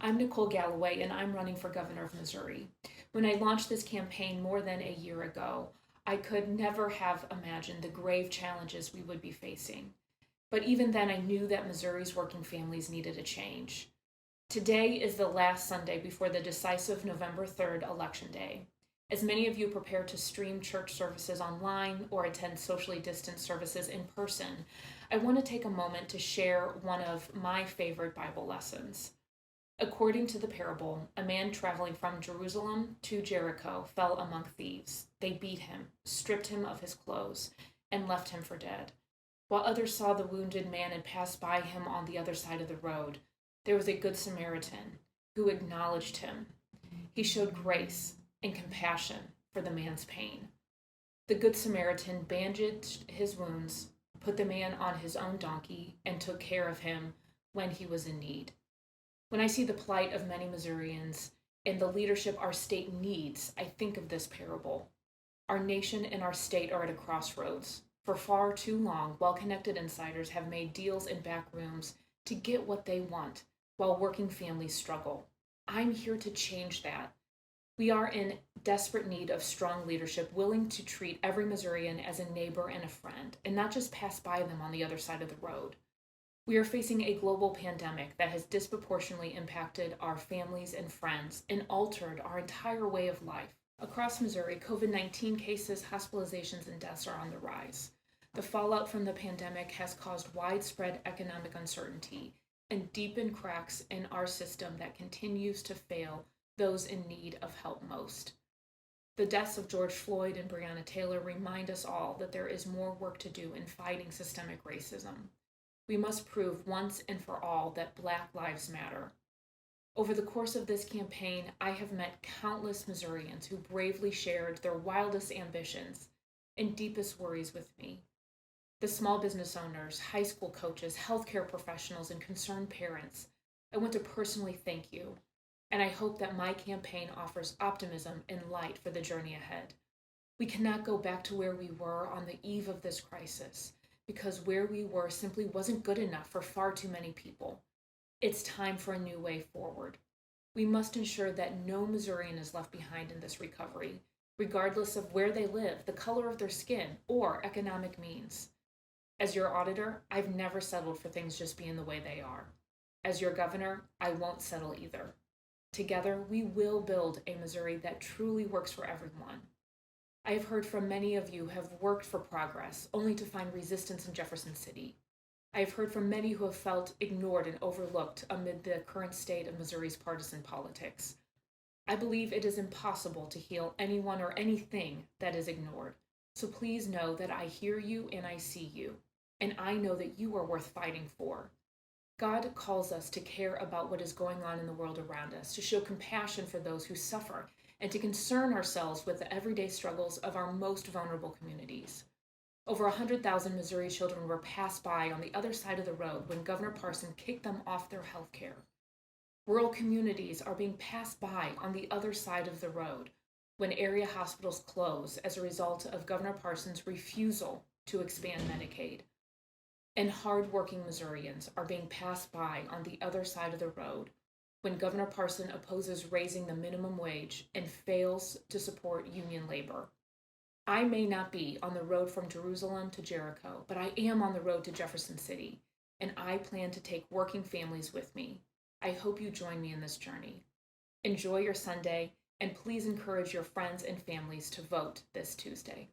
I'm Nicole Galloway, and I'm running for governor of Missouri. When I launched this campaign more than a year ago, I could never have imagined the grave challenges we would be facing. But even then, I knew that Missouri's working families needed a change. Today is the last Sunday before the decisive November 3rd election day. As many of you prepare to stream church services online or attend socially distanced services in person, I want to take a moment to share one of my favorite Bible lessons. According to the parable, a man traveling from Jerusalem to Jericho fell among thieves. They beat him, stripped him of his clothes, and left him for dead. While others saw the wounded man and passed by him on the other side of the road, there was a good Samaritan who acknowledged him. He showed grace and compassion for the man's pain. The good Samaritan bandaged his wounds, put the man on his own donkey, and took care of him when he was in need. When I see the plight of many Missourians and the leadership our state needs, I think of this parable. Our nation and our state are at a crossroads. For far too long, well-connected insiders have made deals in back rooms to get what they want, while working families struggle. I'm here to change that. We are in desperate need of strong leadership willing to treat every Missourian as a neighbor and a friend, and not just pass by them on the other side of the road. We are facing a global pandemic that has disproportionately impacted our families and friends and altered our entire way of life. Across Missouri, COVID-19 cases, hospitalizations, and deaths are on the rise. The fallout from the pandemic has caused widespread economic uncertainty and deepened cracks in our system that continues to fail those in need of help most. The deaths of George Floyd and Breonna Taylor remind us all that there is more work to do in fighting systemic racism. We must prove once and for all that Black lives matter. Over the course of this campaign, I have met countless Missourians who bravely shared their wildest ambitions and deepest worries with me. The small business owners, high school coaches, healthcare professionals, and concerned parents, I want to personally thank you, and I hope that my campaign offers optimism and light for the journey ahead. We cannot go back to where we were on the eve of this crisis, because where we were simply wasn't good enough for far too many people. It's time for a new way forward. We must ensure that no Missourian is left behind in this recovery, regardless of where they live, the color of their skin, or economic means. As your auditor, I've never settled for things just being the way they are. As your governor, I won't settle either. Together, we will build a Missouri that truly works for everyone. I have heard from many of you who have worked for progress, only to find resistance in Jefferson City. I have heard from many who have felt ignored and overlooked amid the current state of Missouri's partisan politics. I believe it is impossible to heal anyone or anything that is ignored. So please know that I hear you and I see you, and I know that you are worth fighting for. God calls us to care about what is going on in the world around us, to show compassion for those who suffer, and to concern ourselves with the everyday struggles of our most vulnerable communities. Over 100,000 Missouri children were passed by on the other side of the road when Governor Parson kicked them off their health care. Rural communities are being passed by on the other side of the road when area hospitals close as a result of Governor Parson's refusal to expand Medicaid. And hardworking Missourians are being passed by on the other side of the road when Governor Parson opposes raising the minimum wage and fails to support union labor. I may not be on the road from Jerusalem to Jericho, but I am on the road to Jefferson City, and I plan to take working families with me. I hope you join me in this journey. Enjoy your Sunday, and please encourage your friends and families to vote this Tuesday.